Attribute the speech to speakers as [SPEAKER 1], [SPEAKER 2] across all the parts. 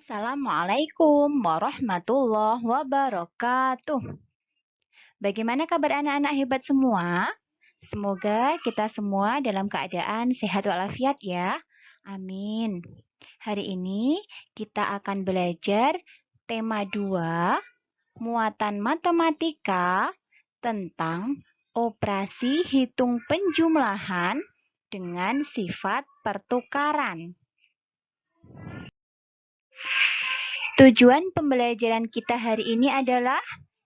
[SPEAKER 1] Assalamualaikum warahmatullahi wabarakatuh. Bagaimana kabar anak-anak hebat semua? Semoga kita semua dalam keadaan sehat walafiat ya. Amin. Hari ini kita akan belajar tema 2, muatan matematika tentang operasi hitung penjumlahan dengan sifat pertukaran. Tujuan pembelajaran kita hari ini adalah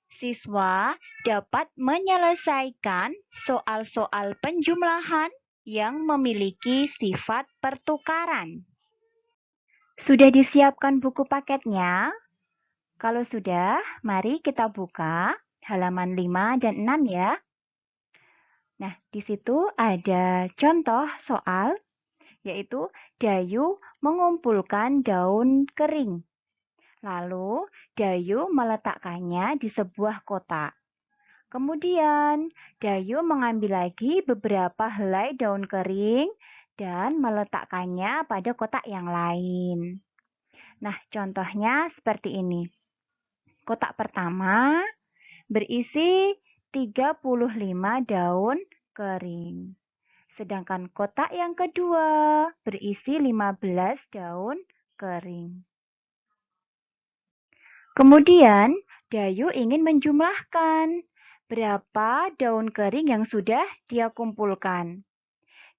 [SPEAKER 1] siswa dapat menyelesaikan soal-soal penjumlahan yang memiliki sifat pertukaran. Sudah disiapkan buku paketnya? Kalau sudah, mari kita buka halaman 5 dan 6 ya. Nah, di situ ada contoh soal, yaitu Dayu mengumpulkan daun kering. Lalu, Dayu meletakkannya di sebuah kotak. Kemudian, Dayu mengambil lagi beberapa helai daun kering dan meletakkannya pada kotak yang lain. Nah, contohnya seperti ini. Kotak pertama berisi 35 daun kering. Sedangkan kotak yang kedua berisi 15 daun kering. Kemudian, Dayu ingin menjumlahkan berapa daun kering yang sudah dia kumpulkan.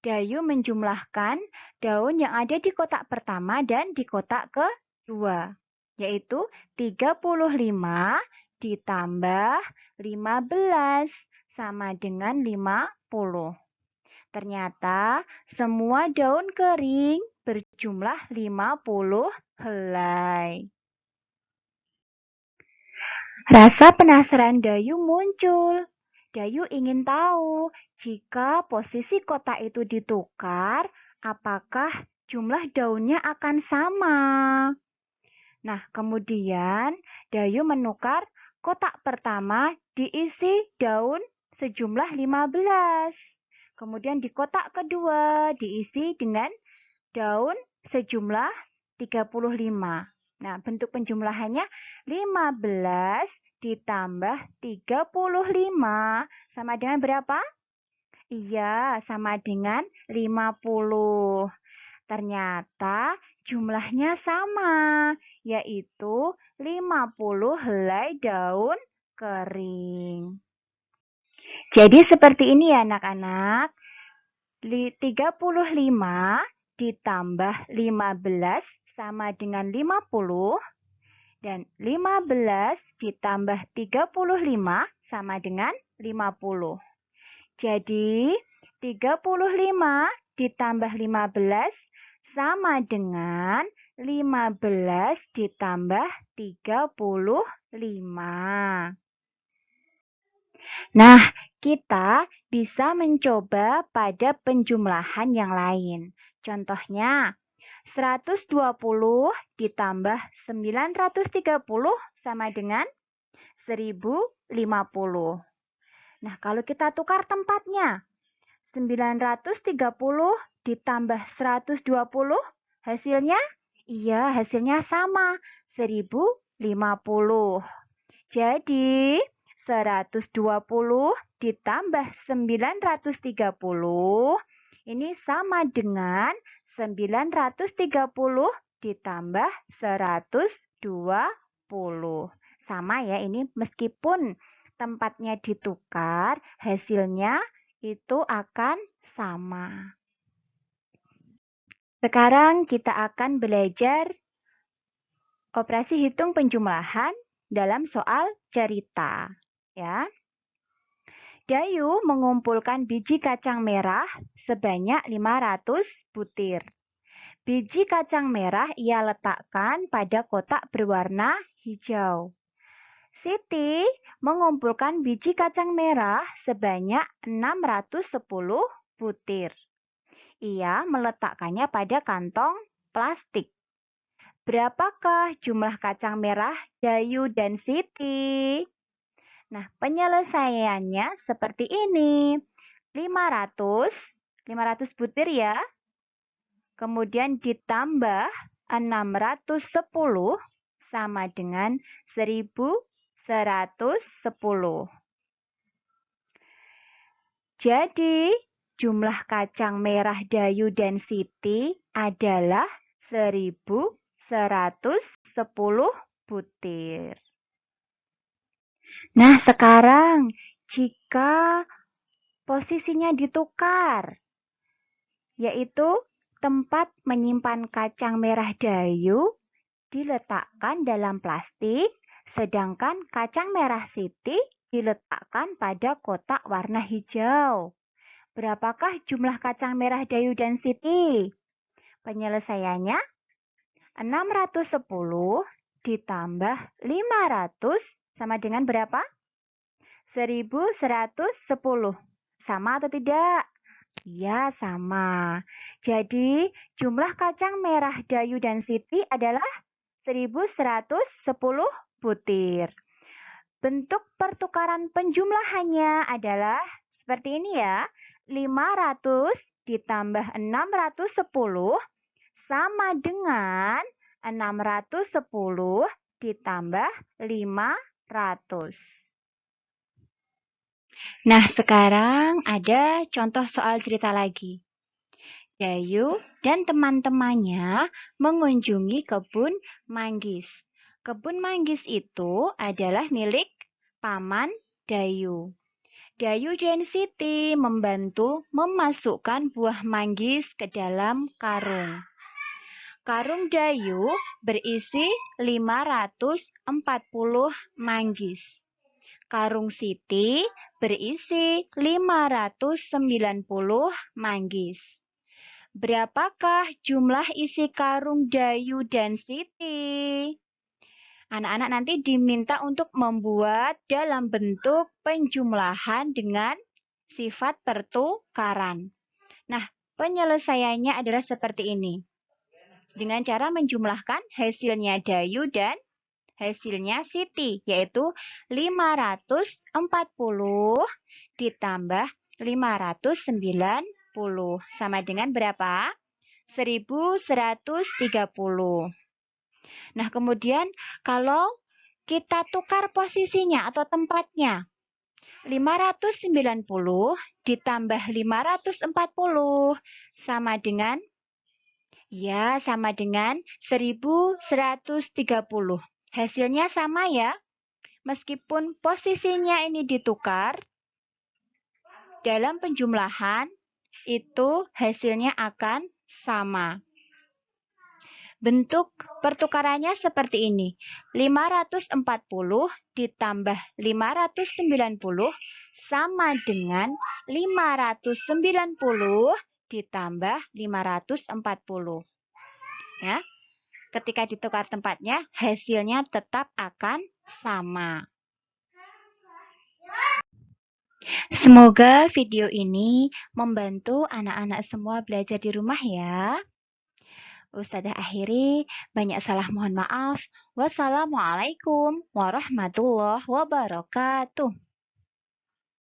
[SPEAKER 1] Dayu menjumlahkan daun yang ada di kotak pertama dan di kotak kedua, yaitu 35 ditambah 15 sama dengan 50. Ternyata semua daun kering berjumlah 50 helai. Rasa penasaran Dayu muncul. Dayu ingin tahu jika posisi kotak itu ditukar, apakah jumlah daunnya akan sama. Nah, kemudian Dayu menukar kotak pertama diisi daun sejumlah 15. Kemudian di kotak kedua diisi dengan daun sejumlah 35. Nah, bentuk penjumlahannya 15 ditambah 35 sama dengan berapa? Iya, sama dengan 50. Ternyata jumlahnya sama, yaitu 50 helai daun kering. Jadi seperti ini ya anak-anak. 35 ditambah 15 sama dengan 50 dan 15 ditambah 35 sama dengan 50. Jadi 35 ditambah 15 sama dengan 15 ditambah 35. Nah, kita bisa mencoba pada penjumlahan yang lain. Contohnya, 120 ditambah 930 sama dengan 1050. Nah, kalau kita tukar tempatnya, 930 ditambah 120, hasilnya? Iya, hasilnya sama, 1050. Jadi, 120 ditambah 930 ini sama dengan 930 ditambah 120. Sama ya, ini meskipun tempatnya ditukar, hasilnya itu akan sama. Sekarang kita akan belajar operasi hitung penjumlahan dalam soal cerita. Ya. Dayu mengumpulkan biji kacang merah sebanyak 500 butir. Biji kacang merah ia letakkan pada kotak berwarna hijau. Siti mengumpulkan biji kacang merah sebanyak 610 butir. Ia meletakkannya pada kantong plastik. Berapakah jumlah kacang merah Dayu dan Siti? Nah, penyelesaiannya seperti ini. 500 butir ya. Kemudian ditambah 610 sama dengan 1110. Jadi, jumlah kacang merah Dayu dan Siti adalah 1110 butir. Nah, sekarang jika posisinya ditukar, yaitu tempat menyimpan kacang merah Dayu diletakkan dalam plastik, sedangkan kacang merah Siti diletakkan pada kotak warna hijau. Berapakah jumlah kacang merah Dayu dan Siti? Penyelesaiannya 610 ditambah 500 sama dengan berapa? 1110. Sama atau tidak? Ya, sama. Jadi, jumlah kacang merah Dayu dan Siti adalah 1110 butir. Bentuk pertukaran penjumlahannya adalah seperti ini ya. 500 ditambah 610 sama dengan 610 ditambah 500. Nah, sekarang ada contoh soal cerita lagi. Dayu dan teman-temannya mengunjungi kebun manggis. Kebun manggis itu adalah milik Paman Dayu. Dayu dan Siti membantu memasukkan buah manggis ke dalam karung. Karung Dayu berisi 540 manggis. Karung Siti berisi 590 manggis. Berapakah jumlah isi karung Dayu dan Siti? Anak-anak nanti diminta untuk membuat dalam bentuk penjumlahan dengan sifat pertukaran. Nah, penyelesaiannya adalah seperti ini. Dengan cara menjumlahkan hasilnya Dayu dan hasilnya Siti, yaitu 540 ditambah 590 sama dengan berapa? 1130. Nah, kemudian kalau kita tukar posisinya atau tempatnya, 590 ditambah 540 sama dengan, ya, sama dengan 1130. Hasilnya sama ya. Meskipun posisinya ini ditukar, dalam penjumlahan itu hasilnya akan sama. Bentuk pertukarannya seperti ini. 540 ditambah 590 sama dengan 590 ditambah 540. Ya. Ketika ditukar tempatnya, hasilnya tetap akan sama. Semoga video ini membantu anak-anak semua belajar di rumah ya. Ustazah akhiri, banyak salah mohon maaf. Wassalamualaikum warahmatullahi wabarakatuh.